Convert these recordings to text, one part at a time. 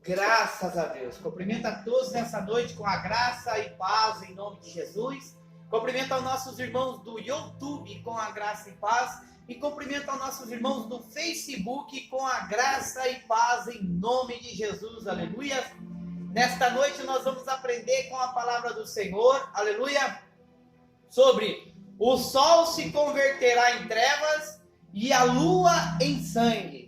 Graças a Deus. Cumprimento a todos nessa noite com a graça e paz em nome de Jesus. Cumprimento aos nossos irmãos do YouTube com a graça e paz. E cumprimento aos nossos irmãos do Facebook com a graça e paz em nome de Jesus. Aleluia. Nesta noite nós vamos aprender com a palavra do Senhor. Aleluia. Sobre o sol se converterá em trevas e a lua em sangue.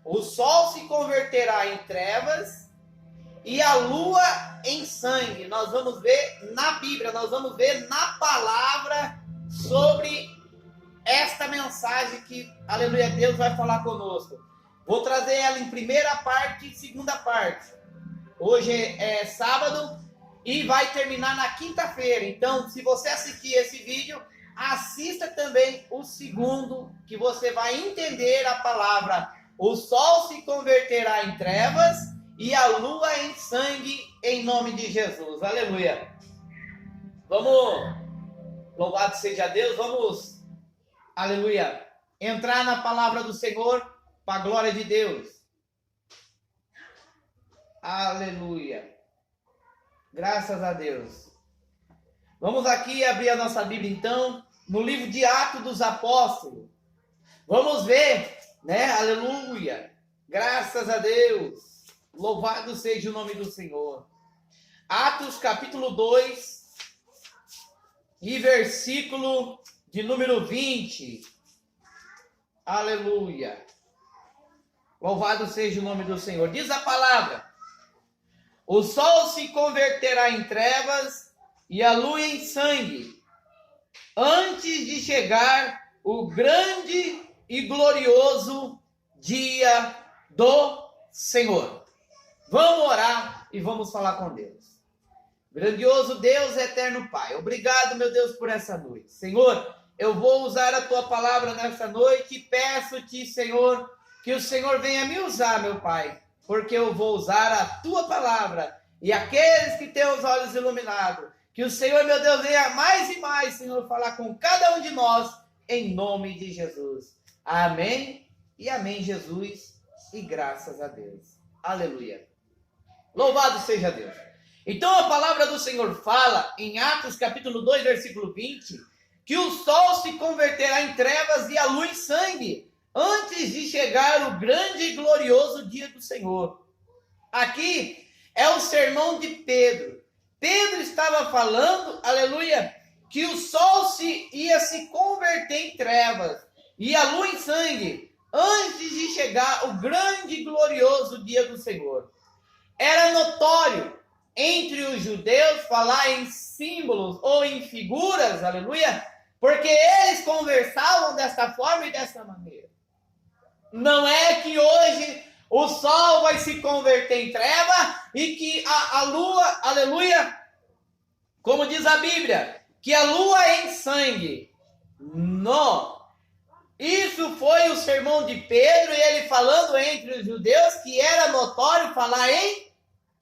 O sol se converterá em trevas e a lua em sangue. Nós vamos ver na Bíblia, nós vamos ver na palavra sobre esta mensagem que, aleluia, Deus vai falar conosco. Vou trazer ela em primeira parte e segunda parte. Hoje é sábado e vai terminar na quinta-feira. Então, se você assistir esse vídeo, assista também o segundo, que você vai entender a palavra. O sol se converterá em trevas e a lua em sangue em nome de Jesus. Aleluia. Vamos, louvado seja Deus, vamos, aleluia, entrar na palavra do Senhor para a glória de Deus. Aleluia. Graças a Deus. Vamos aqui abrir a nossa Bíblia então, no livro de Atos dos Apóstolos. Vamos ver, né? Aleluia. Graças a Deus. Louvado seja o nome do Senhor. Atos capítulo 2 e versículo de número 20. Aleluia. Louvado seja o nome do Senhor. Diz a palavra: o sol se converterá em trevas e a lua em sangue, antes de chegar o grande e glorioso dia do Senhor. Vamos orar e vamos falar com Deus. Grandioso Deus, eterno Pai, obrigado, meu Deus, por essa noite. Senhor, eu vou usar a Tua palavra nessa noite e peço-te, Senhor, que o Senhor venha me usar, meu Pai, porque eu vou usar a Tua palavra. E aqueles que têm os olhos iluminados, que o Senhor, meu Deus, venha mais e mais, Senhor, falar com cada um de nós, em nome de Jesus. Amém e amém, Jesus, e graças a Deus. Aleluia. Louvado seja Deus. Então a palavra do Senhor fala em Atos capítulo 2, versículo 20, que o sol se converterá em trevas e a lua em sangue, antes de chegar o grande e glorioso dia do Senhor. Aqui é o sermão de Pedro. Pedro estava falando, aleluia, que o sol ia se converter em trevas e a lua em sangue, antes de chegar o grande e glorioso dia do Senhor. Era notório entre os judeus falar em símbolos ou em figuras, aleluia, porque eles conversavam desta forma e desta maneira. Não é que hoje o sol vai se converter em treva e que a lua, aleluia, como diz a Bíblia, que a lua é em sangue. Não. Isso foi o sermão de Pedro, e ele falando entre os judeus que era notório falar em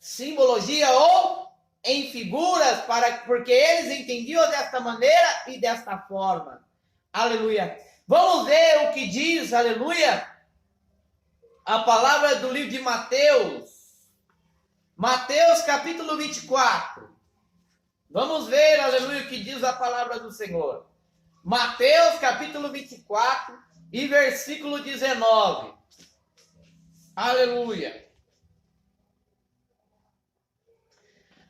simbologia ou em figuras, porque eles entendiam desta maneira e desta forma. Aleluia. Vamos ver o que diz, aleluia, a palavra do livro de Mateus. Mateus capítulo 24. Vamos ver, aleluia, o que diz a palavra do Senhor. Mateus capítulo 24 e versículo 19. Aleluia.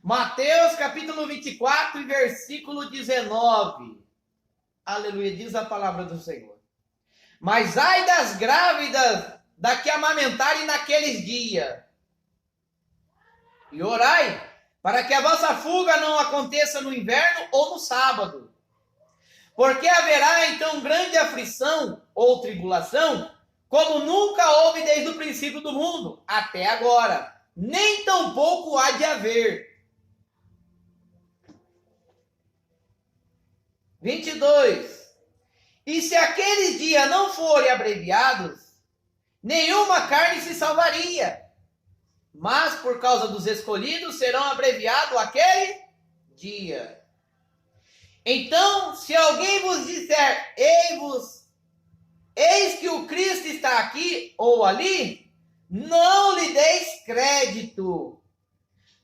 Mateus capítulo 24 e versículo 19. Aleluia, diz a palavra do Senhor. Mas ai das grávidas da que amamentarem naqueles dias. E orai, para que a vossa fuga não aconteça no inverno ou no sábado. Porque haverá então grande aflição ou tribulação, como nunca houve desde o princípio do mundo, até agora. Nem tampouco há de haver. 22. E se aqueles dias não forem abreviados, nenhuma carne se salvaria. Mas por causa dos escolhidos serão abreviados aquele dia. Então, se alguém vos disser, eis que o Cristo está aqui ou ali, não lhe deis crédito,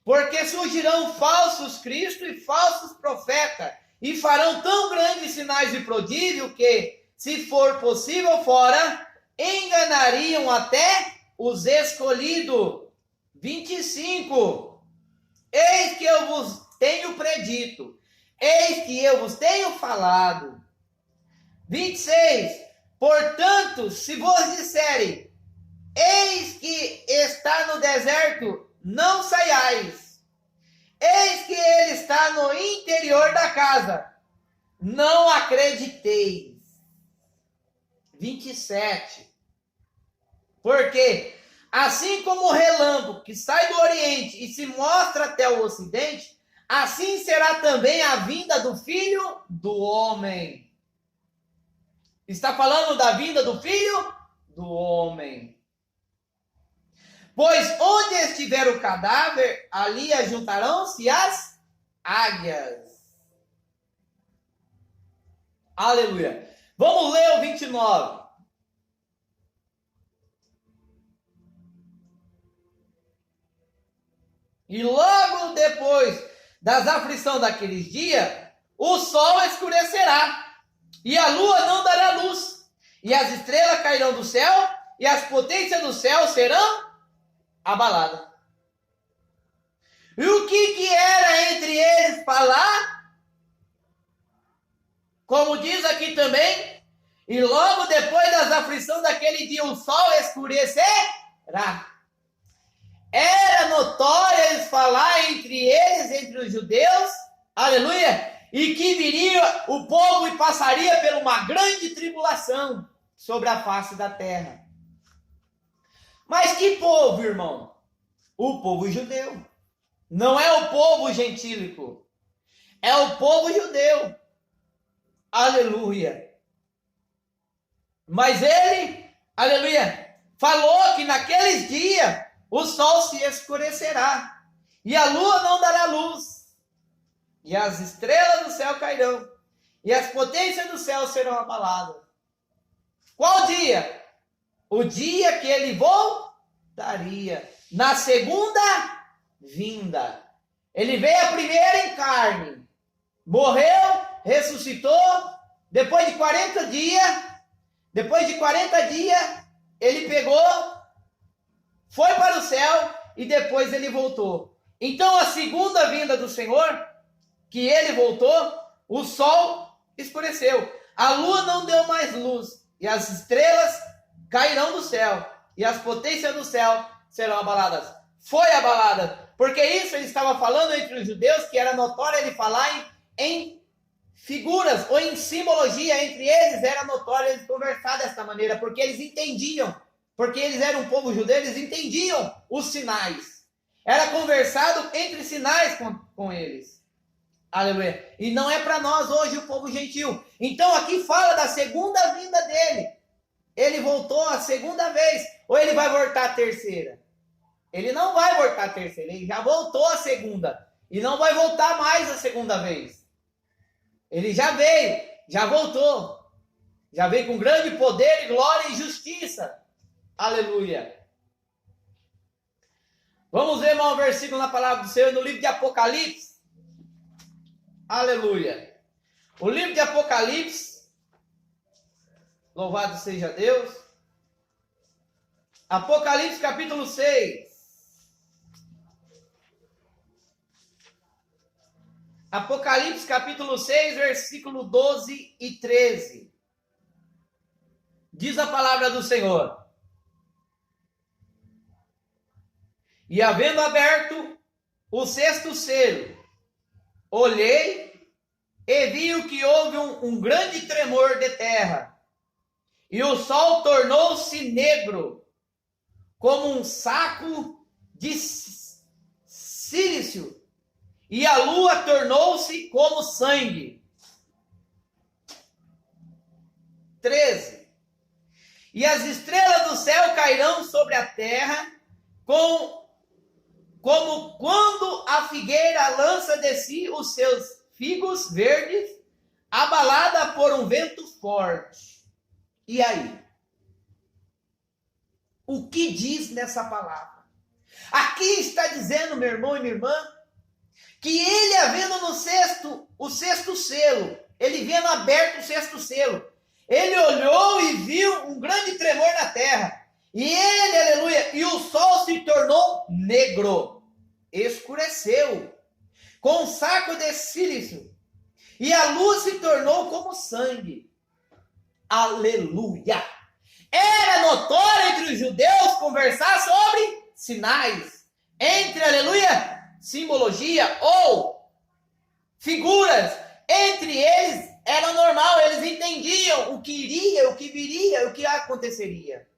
porque surgirão falsos cristos e falsos profetas, e farão tão grandes sinais de prodígio que, se for possível fora, enganariam até os escolhidos. 25. Eis que eu vos tenho predito, eis que eu vos tenho falado. 26. Portanto, se vos disserem, eis que está no deserto, não saiais. Eis que ele está no interior da casa, não acrediteis. 27. Porque, assim como o relâmpago que sai do oriente e se mostra até o ocidente, assim será também a vinda do Filho do Homem. Está falando da vinda do Filho do Homem. Pois onde estiver o cadáver, ali ajuntarão-se as águias. Aleluia. Vamos ler o 29. E logo depois das aflições daqueles dias, o sol escurecerá, e a lua não dará luz, e as estrelas cairão do céu, e as potências do céu serão abaladas. E o que era entre eles falar? Como diz aqui também, e logo depois das aflições daquele dia, o sol escurecerá. Era notório eles falar entre eles, entre os judeus, aleluia, e que viria o povo e passaria por uma grande tribulação sobre a face da terra. Mas que povo, irmão? O povo judeu. Não é o povo gentílico, é o povo judeu. Aleluia. Mas ele, aleluia, falou que naqueles dias o sol se escurecerá, e a lua não dará luz, e as estrelas do céu cairão, e as potências do céu serão abaladas. Qual dia? O dia que ele voltaria, na segunda vinda. Ele veio a primeira em carne, morreu, ressuscitou, depois de 40 dias, ele pegou, foi para o céu e depois ele voltou. Então a segunda vinda do Senhor, que ele voltou, o sol escureceu, a lua não deu mais luz, e as estrelas cairão do céu, e as potências do céu serão abaladas. Foi abalada, porque isso ele estava falando entre os judeus, que era notório ele falar em figuras, ou em simbologia, entre eles era notório eles conversar desta maneira, porque eles entendiam, porque eles eram um povo judeu, eles entendiam os sinais. Era conversado entre sinais com eles. Aleluia. E não é para nós hoje o povo gentil. Então aqui fala da segunda vinda dele. Ele voltou a segunda vez, ou ele vai voltar a terceira? Ele não vai voltar a terceira, ele já voltou a segunda, e não vai voltar mais a segunda vez. Ele já veio, já voltou, já veio com grande poder, glória e justiça. Aleluia. Vamos ver mais um versículo na palavra do Senhor, no livro de Apocalipse. Aleluia. O livro de Apocalipse, louvado seja Deus. Apocalipse capítulo 6. Apocalipse capítulo 6, versículo 12 e 13. Diz a palavra do Senhor. E havendo aberto o sexto selo, olhei e vi que houve um grande tremor de terra, e o sol tornou-se negro, como um saco de sílicio, e a lua tornou-se como sangue. 13. E as estrelas do céu cairão sobre a terra, como quando a figueira lança de si os seus figos verdes, abalada por um vento forte. E aí? o que diz nessa palavra. Aqui está dizendo, meu irmão e minha irmã, que ele, havendo o sexto selo, ele vendo aberto o sexto selo, ele olhou e viu um grande tremor na terra. E ele, aleluia, e o sol se tornou negro, escureceu, com um saco de sílice, e a luz se tornou como sangue. Aleluia! Era notório entre os judeus conversar sobre sinais, entre, aleluia, simbologia ou figuras. Entre eles era normal, eles entendiam o que iria, o que viria, o que aconteceria.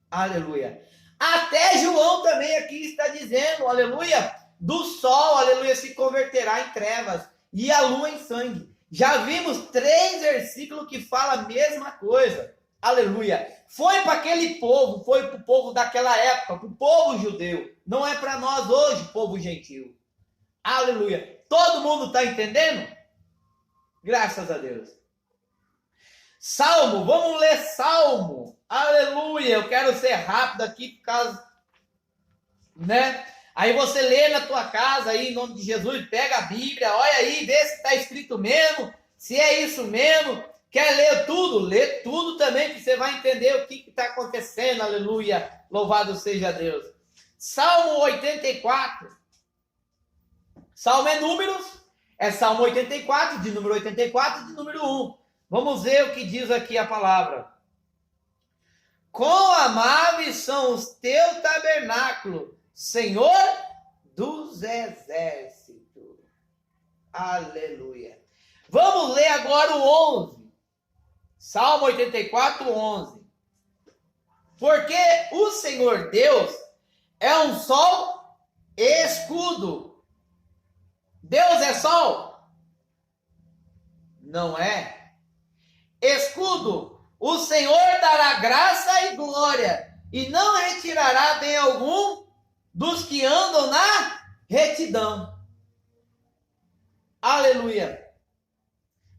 Aleluia. Até João também aqui está dizendo, aleluia, do sol, aleluia, se converterá em trevas e a lua em sangue. Já vimos 3 versículos que falam a mesma coisa. Aleluia. Foi para aquele povo, foi para o povo daquela época, para o povo judeu. Não é para nós hoje, povo gentil. Aleluia. Todo mundo está entendendo? Graças a Deus. Salmo, vamos ler Salmo. Aleluia. Eu quero ser rápido aqui por causa, né? Aí você lê na tua casa aí, em nome de Jesus, pega a Bíblia, olha aí, vê se está escrito mesmo, se é isso mesmo. Quer ler tudo? Lê tudo também, que você vai entender o que está acontecendo. Aleluia. Louvado seja Deus. Salmo 84. Salmo é números. É Salmo 84, de número 84, de número 1. Vamos ver o que diz aqui a palavra. Quão amáveis são os teus tabernáculos, Senhor dos exércitos. Aleluia. Vamos ler agora o 11. Salmo 84, 11. Porque o Senhor Deus é um sol e escudo. Deus é sol? Não é. Escudo. O Senhor dará graça e glória, e não retirará bem algum dos que andam na retidão. Aleluia.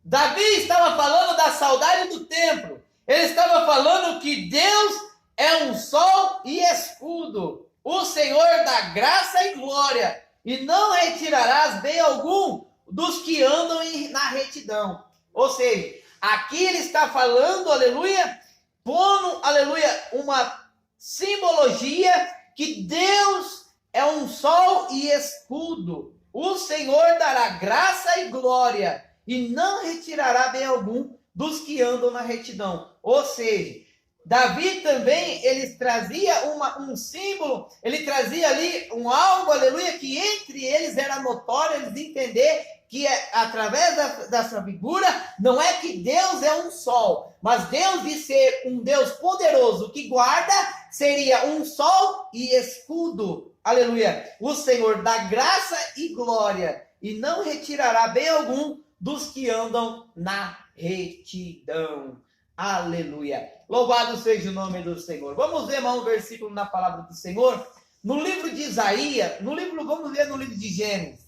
Davi estava falando da saudade do templo. Ele estava falando que Deus é um sol e escudo. O Senhor dá graça e glória, e não retirarás bem algum dos que andam na retidão. Ou seja, aqui ele está falando, aleluia, pondo, aleluia, uma simbologia que Deus é um sol e escudo. O Senhor dará graça e glória, e não retirará bem algum dos que andam na retidão. Ou seja, Davi também, ele trazia um símbolo, ele trazia ali algo, aleluia, que entre eles era notório, eles entender que através dessa figura, não é que Deus é um sol, mas Deus de ser um Deus poderoso que guarda, seria um sol e escudo. Aleluia. O Senhor dá graça e glória, e não retirará bem algum dos que andam na retidão. Aleluia. Louvado seja o nome do Senhor. Vamos ver mais um versículo na palavra do Senhor. No livro de Isaías, vamos ver no livro de Gênesis.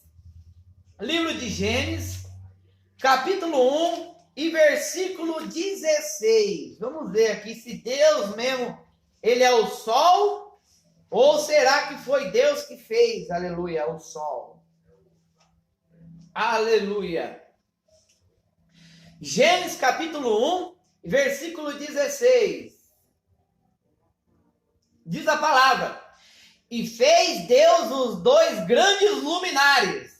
Livro de Gênesis, capítulo 1 e versículo 16. Vamos ver aqui se Deus mesmo, ele é o sol, ou será que foi Deus que fez, aleluia, o sol. Aleluia. Gênesis capítulo 1, versículo 16. Diz a palavra: e fez Deus os 2 grandes luminares,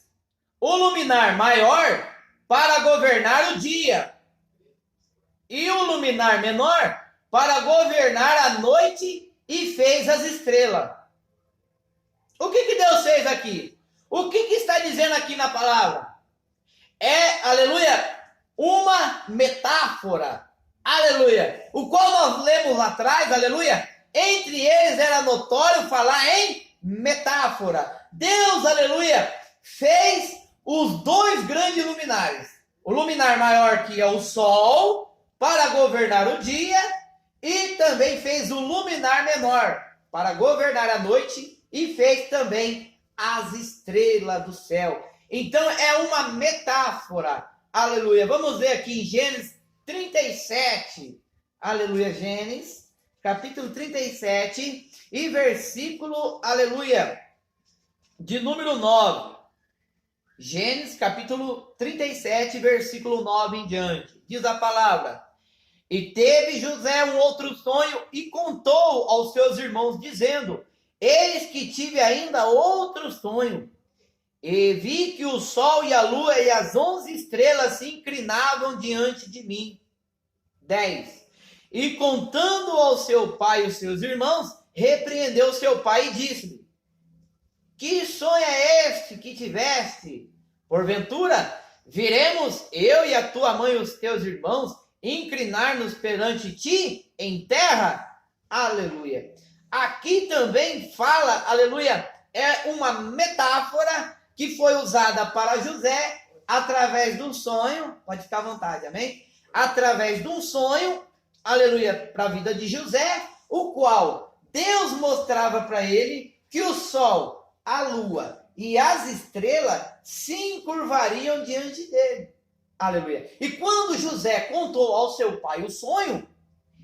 o luminar maior para governar o dia, e o luminar menor para governar a noite, e fez as estrelas. O que Deus fez aqui? O que está dizendo aqui na palavra? É, aleluia, uma metáfora, aleluia, o qual nós lemos lá atrás, aleluia, entre eles era notório falar em metáfora. Deus, aleluia, fez os 2 grandes luminares, o luminar maior, que é o sol, para governar o dia, e também fez o luminar menor para governar a noite, e fez também as estrelas do céu. Então é uma metáfora. Aleluia. Vamos ver aqui em Gênesis 37. Aleluia. Gênesis, capítulo 37 e versículo, aleluia, de número 9. Gênesis, capítulo 37, versículo 9 em diante. Diz a palavra: e teve José um outro sonho e contou aos seus irmãos, dizendo: eis que tive ainda outro sonho, e vi que o sol e a lua e as 11 estrelas se inclinavam diante de mim. 10. E contando ao seu pai e os seus irmãos, repreendeu seu pai e disse-lhe: que sonho é este que tiveste? Porventura, viremos eu e a tua mãe e os teus irmãos inclinar-nos perante ti em terra? Aleluia. Aqui também fala, aleluia, é uma metáfora que foi usada para José através de um sonho. Pode ficar à vontade, amém? Através de um sonho, aleluia, para a vida de José, o qual Deus mostrava para ele que o sol, a lua e as estrelas se encurvariam diante dele. Aleluia. E quando José contou ao seu pai o sonho,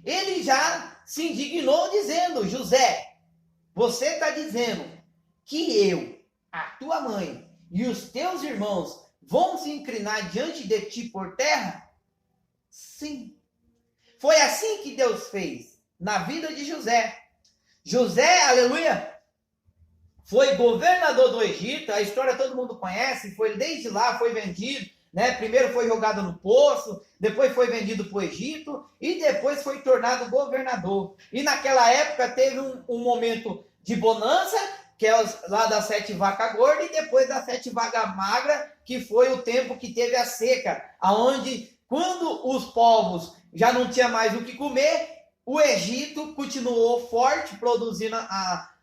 ele já se indignou dizendo: José, você está dizendo que eu, a tua mãe e os teus irmãos vão se inclinar diante de ti por terra? Sim. Foi assim que Deus fez na vida de José. José, aleluia, foi governador do Egito. A história todo mundo conhece. Foi desde lá, foi vendido, né? Primeiro foi jogado no poço, depois foi vendido para o Egito e depois foi tornado governador. E naquela época teve um momento de bonança, que é lá das 7 vacas gordas, e depois das 7 vacas magras, que foi o tempo que teve a seca, aonde quando os povos já não tinham mais o que comer, o Egito continuou forte, produzindo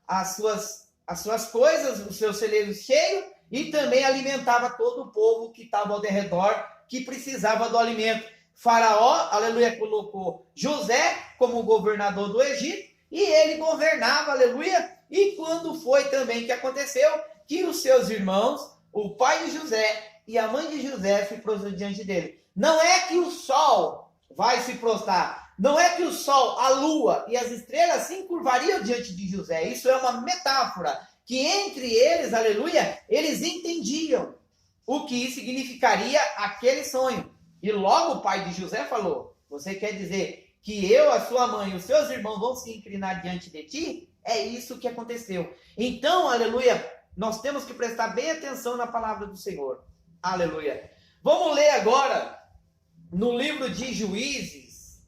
as suas coisas, os seus celeiros cheios, e também alimentava todo o povo que estava ao redor, que precisava do alimento. Faraó, aleluia, colocou José como governador do Egito, e ele governava, aleluia. E quando foi também que aconteceu que os seus irmãos, o pai de José e a mãe de José se prostraram diante dele. Não é que o sol vai se prostrar, não é que o sol, a lua e as estrelas se encurvariam diante de José. Isso é uma metáfora que entre eles, aleluia, eles entendiam o que significaria aquele sonho. E logo o pai de José falou: você quer dizer que eu, a sua mãe e os seus irmãos vão se inclinar diante de ti? É isso que aconteceu. Então, aleluia, nós temos que prestar bem atenção na palavra do Senhor. Aleluia. Vamos ler agora no livro de Juízes,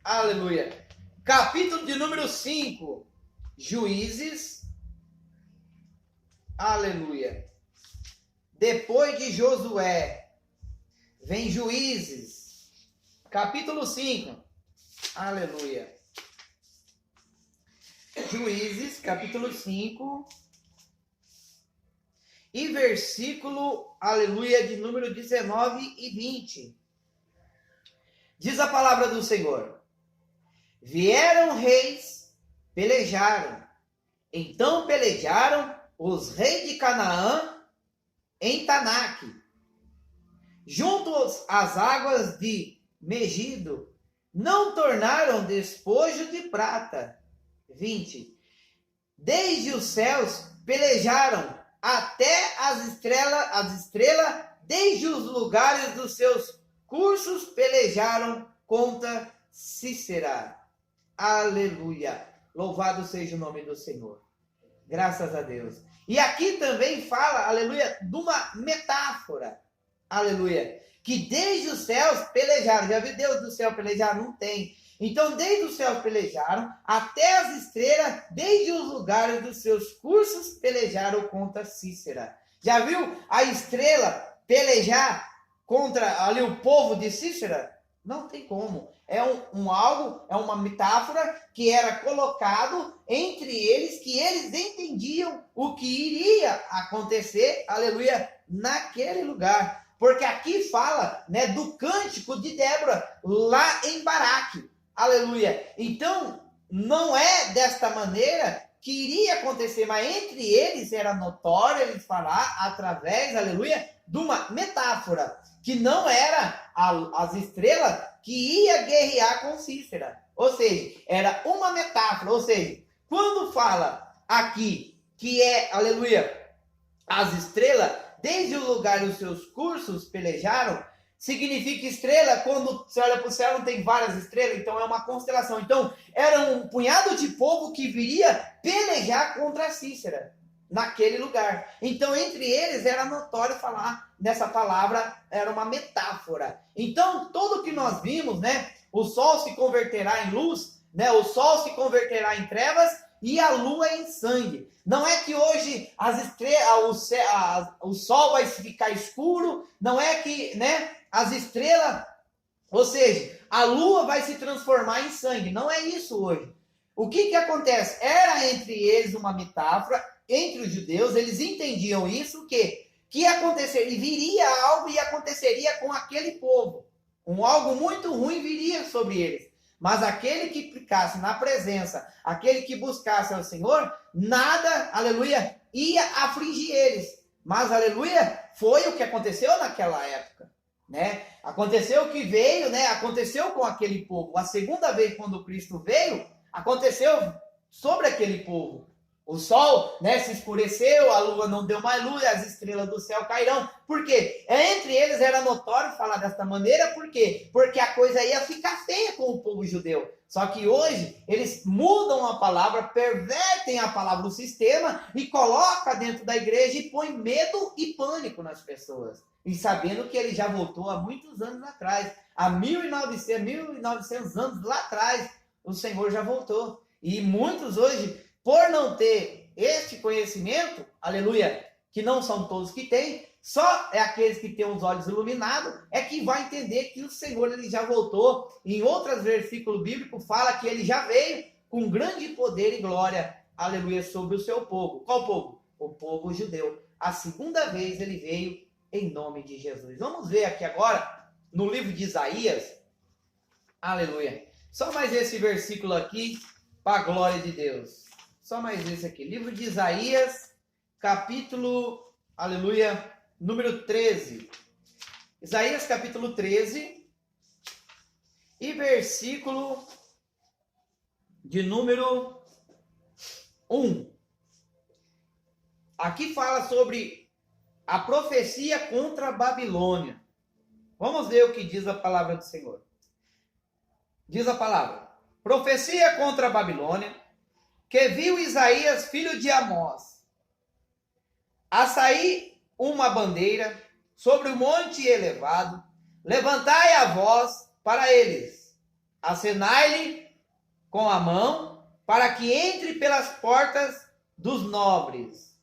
aleluia, capítulo de número 5, Juízes, aleluia. Depois de Josué, vem Juízes, capítulo 5, aleluia. Juízes, capítulo 5, e versículo, aleluia, de número 19 e 20. Diz a palavra do Senhor: vieram reis, pelejaram. Então pelejaram os reis de Canaã em Tanaque, juntos às águas de Megido. Não tornaram despojo de prata. 20. Desde os céus pelejaram até as estrelas, desde os lugares dos seus cursos pelejaram contra Cícera. Aleluia. Louvado seja o nome do Senhor. Graças a Deus. E aqui também fala, aleluia, de uma metáfora. Aleluia. Que desde os céus pelejaram. Já viu Deus do céu pelejar? Não tem. Então, desde os céus pelejaram, até as estrelas, desde os lugares dos seus cursos, pelejaram contra Cícera. Já viu a estrela pelejar contra ali o povo de Cícera? Não tem como. É algo, é uma metáfora que era colocado entre eles, que eles entendiam o que iria acontecer, aleluia, naquele lugar. Porque aqui fala, né, do cântico de Débora, lá em Baraque. Aleluia. Então, não é desta maneira que iria acontecer, mas entre eles era notório eles falar através, aleluia, de uma metáfora, que não era as estrelas que ia guerrear com Cícera. Ou seja, era uma metáfora. Ou seja, quando fala aqui que é, aleluia, as estrelas, desde o lugar dos seus cursos pelejaram, significa estrela, quando você olha para o céu não tem várias estrelas, então é uma constelação. Então, era um punhado de povo que viria pelejar contra Cícera, naquele lugar. Então, entre eles, era notório falar nessa palavra, era uma metáfora. Então, tudo que nós vimos, né, o sol se converterá em luz, né, o sol se converterá em trevas, e a lua em sangue. Não é que hoje as estrelas, o sol vai ficar escuro, não é que, né, as estrelas, ou seja, a lua vai se transformar em sangue. Não é isso hoje. O que acontece? Era entre eles uma metáfora, entre os judeus, eles entendiam isso, que aconteceria, viria algo e aconteceria com aquele povo. Algo muito ruim viria sobre eles. Mas aquele que ficasse na presença, aquele que buscasse ao Senhor, nada, aleluia, ia afligir eles. Mas, aleluia, foi o que aconteceu naquela época, né? Aconteceu que veio, né? Aconteceu com aquele povo. A segunda vez, quando Cristo veio, aconteceu sobre aquele povo. O sol, né, se escureceu, a lua não deu mais luz, as estrelas do céu cairão. Por quê? Entre eles era notório falar desta maneira, por quê? Porque a coisa ia ficar feia com o povo judeu. Só que hoje eles mudam a palavra, pervertem a palavra, o sistema, e colocam dentro da igreja e põe medo e pânico nas pessoas. E sabendo que ele já voltou há muitos anos atrás, há 1900 anos lá atrás, o Senhor já voltou. E muitos hoje, por não ter este conhecimento, aleluia, que não são todos que têm, só é aqueles que têm os olhos iluminados, é que vai entender que o Senhor ele já voltou. Em outros versículos bíblicos fala que ele já veio com grande poder e glória, aleluia, sobre o seu povo. Qual povo? O povo judeu. A segunda vez ele veio em nome de Jesus. Vamos ver aqui agora, no livro de Isaías, aleluia. Só mais esse versículo aqui, para a glória de Deus. Só mais esse aqui. Livro de Isaías, capítulo, aleluia, número 13. Isaías, capítulo 13, e versículo de número 1. Aqui fala sobre a profecia contra a Babilônia. Vamos ver o que diz a palavra do Senhor. Diz a palavra: profecia contra a Babilônia, que viu Isaías, filho de Amós, a sair uma bandeira sobre o monte elevado, levantai a voz para eles, acenai-lhe com a mão, para que entre pelas portas dos nobres.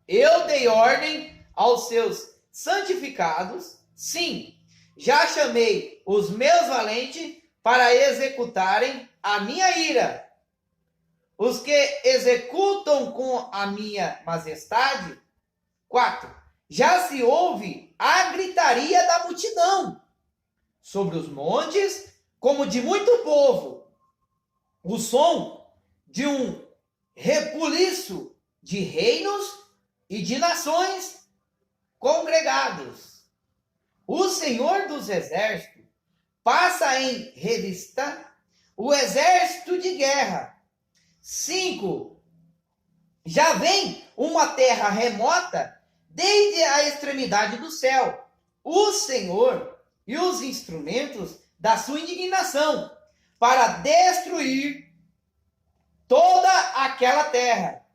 Eu dei ordem aos seus santificados, sim, já chamei os meus valentes para executarem a minha ira. Os que executam com a minha majestade. 4. Já se ouve a gritaria da multidão sobre os montes, como de muito povo, o som de um rebuliço de reinos e de nações congregados. O Senhor dos Exércitos passa em revista o exército de guerra. 5. Já vem uma terra remota desde a extremidade do céu, o Senhor e os instrumentos da sua indignação, para destruir toda aquela terra.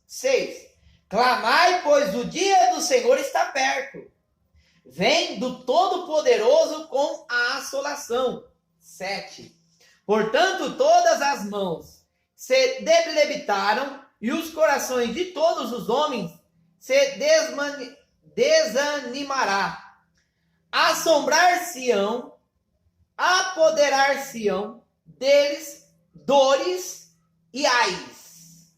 6. Clamai, pois o dia do Senhor está perto. Vem do Todo-Poderoso com a assolação. 7. Portanto, todas as mãos se debilitaram e os corações de todos os homens se desanimará. Assombrar-se-ão, apoderar-se-ão deles dores e ais,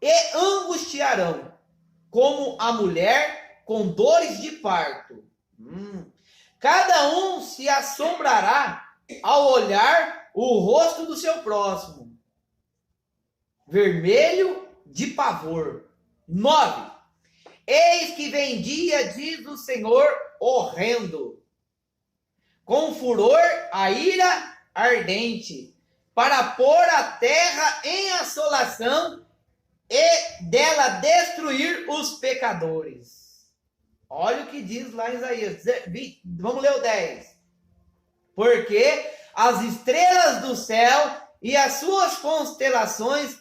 e angustiarão, como a mulher com dores de parto. Cada um se assombrará ao olhar o rosto do seu próximo, vermelho de pavor. 9. Eis que vem dia, diz o Senhor, horrendo, com furor, a ira ardente, para pôr a terra em assolação e dela destruir os pecadores. Olha o que diz lá em Isaías. Vamos ler o 10. Porque as estrelas do céu e as suas constelações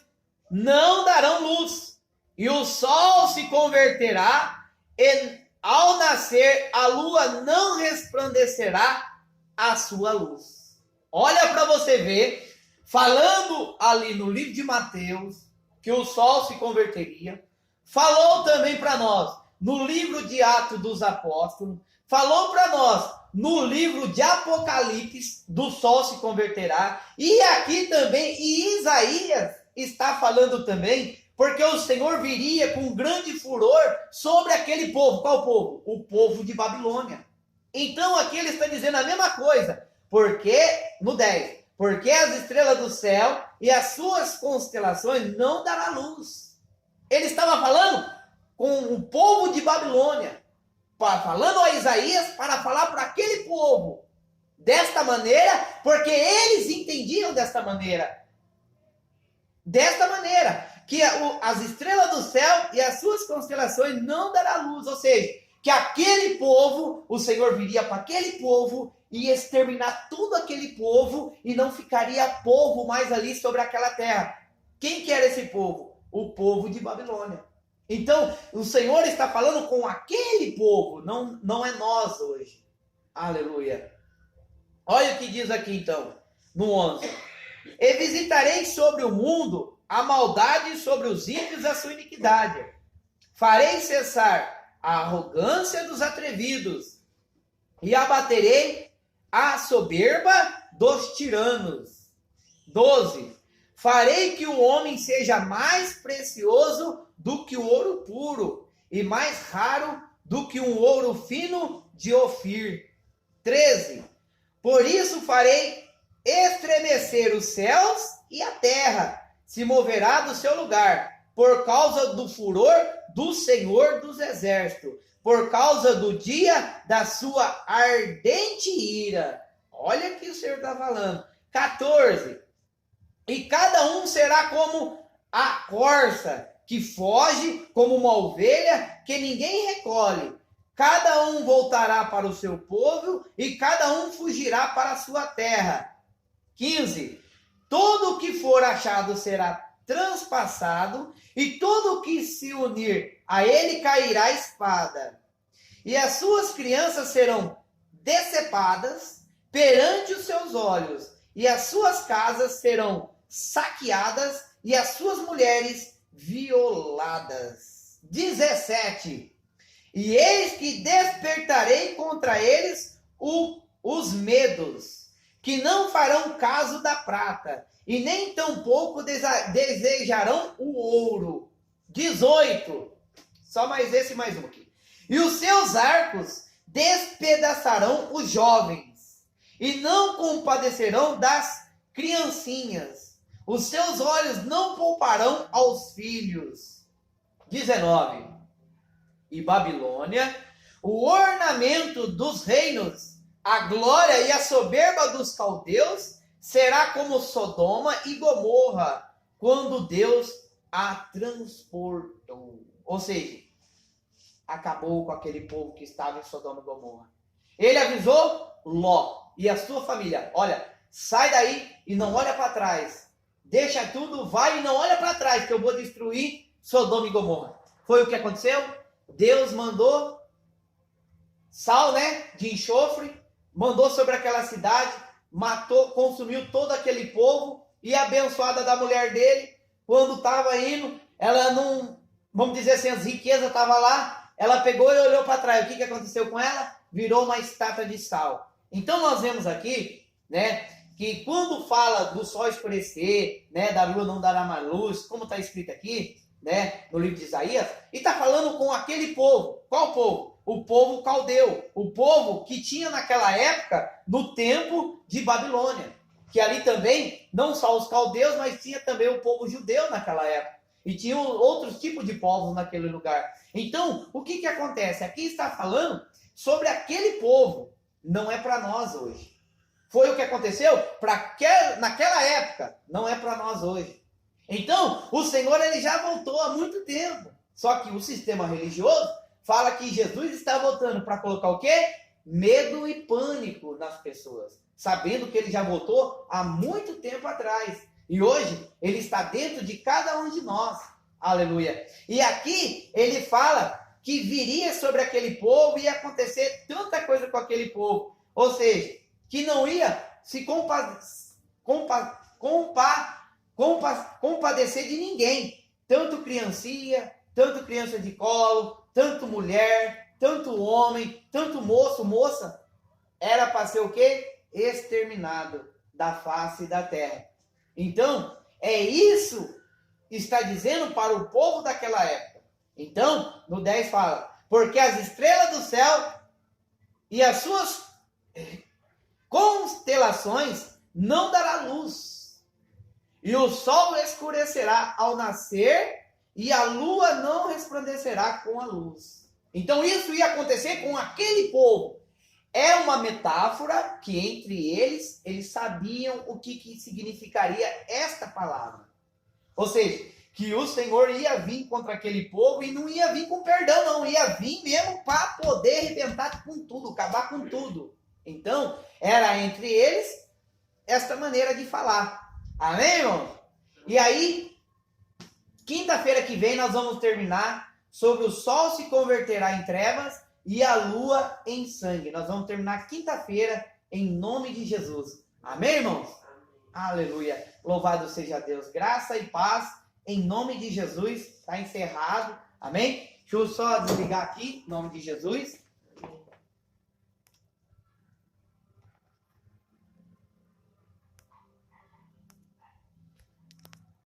não darão luz, e o sol se converterá, e ao nascer a lua não resplandecerá a sua luz. Olha para você ver, falando ali no livro de Mateus, que o sol se converteria, falou também para nós no livro de Atos dos Apóstolos, falou para nós no livro de Apocalipse, do sol se converterá, e aqui também, e Isaías está falando também, porque o Senhor viria com grande furor sobre aquele povo. Qual povo? O povo de Babilônia. Então aqui ele está dizendo a mesma coisa, porque, no 10, porque as estrelas do céu e as suas constelações não dará luz. Ele estava falando com o povo de Babilônia, falando a Isaías para falar para aquele povo desta maneira, porque eles entendiam desta maneira, que as estrelas do céu e as suas constelações não dará luz, ou seja, que aquele povo, o Senhor viria para aquele povo e exterminar todo aquele povo e não ficaria povo mais ali sobre aquela terra. Quem que era esse povo? O povo de Babilônia. Então, o Senhor está falando com aquele povo, não é nós hoje. Aleluia. Olha o que diz aqui então, no 11. E visitarei sobre o mundo a maldade, e sobre os ímpios a sua iniquidade. Farei cessar a arrogância dos atrevidos e abaterei a soberba dos tiranos. 12. Farei que o homem seja mais precioso do que o ouro puro, e mais raro do que um ouro fino de Ofir. 13. Por isso farei estremecer os céus e a terra se moverá do seu lugar, por causa do furor do Senhor dos Exércitos, por causa do dia da sua ardente ira. Olha o que o Senhor está falando. 14. E cada um será como a corça, que foge, como uma ovelha que ninguém recolhe. Cada um voltará para o seu povo, e cada um fugirá para a sua terra. 15. Todo o que for achado será transpassado, e todo o que se unir a ele cairá a espada. E as suas crianças serão decepadas perante os seus olhos, e as suas casas serão saqueadas, e as suas mulheres violadas. 17. E eis que despertarei contra eles os medos, que não farão caso da prata, e nem tampouco desejarão o ouro. 18. Só mais esse e mais um aqui. E os seus arcos despedaçarão os jovens, e não compadecerão das criancinhas. Os seus olhos não pouparão aos filhos. 19. E Babilônia, o ornamento dos reinos, a glória e a soberba dos caldeus, será como Sodoma e Gomorra, quando Deus a transportou. Ou seja, acabou com aquele povo que estava em Sodoma e Gomorra. Ele avisou Ló e a sua família: olha, sai daí e não olha para trás. Deixa tudo, vai e não olha para trás, que eu vou destruir Sodoma e Gomorra. Foi o que aconteceu? Deus mandou sal, de enxofre, mandou sobre aquela cidade, matou, consumiu todo aquele povo, e a abençoada da mulher dele, quando estava indo, ela não, vamos dizer assim, as riquezas estavam lá, ela pegou e olhou para trás. O que aconteceu com ela? Virou uma estátua de sal. Então nós vemos aqui, que quando fala do sol escurecer, da lua não dará mais luz, como está escrito aqui, no livro de Isaías, e está falando com aquele povo. Qual povo? O povo caldeu, o povo que tinha naquela época, no tempo de Babilônia, que ali também, não só os caldeus, mas tinha também o povo judeu naquela época, e tinha outros tipos de povos naquele lugar. Então, o que acontece? Aqui está falando sobre aquele povo, não é para nós hoje. foi o que aconteceu naquela época, não é para nós hoje. Então, o Senhor ele já voltou há muito tempo. Só que o sistema religioso fala que Jesus está voltando para colocar o quê? Medo e pânico nas pessoas, sabendo que ele já voltou há muito tempo atrás. E hoje ele está dentro de cada um de nós. Aleluia. E aqui ele fala que viria sobre aquele povo e ia acontecer tanta coisa com aquele povo. Ou seja, que não ia se compadecer de ninguém. Tanto criança de colo, tanto mulher, tanto homem, tanto moço, moça. Era para ser o quê? Exterminado da face da terra. Então, é isso que está dizendo para o povo daquela época. Então, no 10 fala, porque as estrelas do céu e as suas constelações não dará luz, e o sol escurecerá ao nascer, e a lua não resplandecerá com a luz. Então isso ia acontecer com aquele povo. É uma metáfora que entre eles sabiam o que significaria esta palavra. Ou seja, que o Senhor ia vir contra aquele povo e não ia vir com perdão, não. Ia vir mesmo para poder arrebentar com tudo, acabar com tudo. Então, era entre eles esta maneira de falar. Amém, irmão? E aí, quinta-feira que vem nós vamos terminar sobre o sol se converterá em trevas e a lua em sangue. Nós vamos terminar quinta-feira em nome de Jesus. Amém, irmãos? Aleluia. Louvado seja Deus. Graça e paz em nome de Jesus. Está encerrado. Amém? Deixa eu só desligar aqui em nome de Jesus.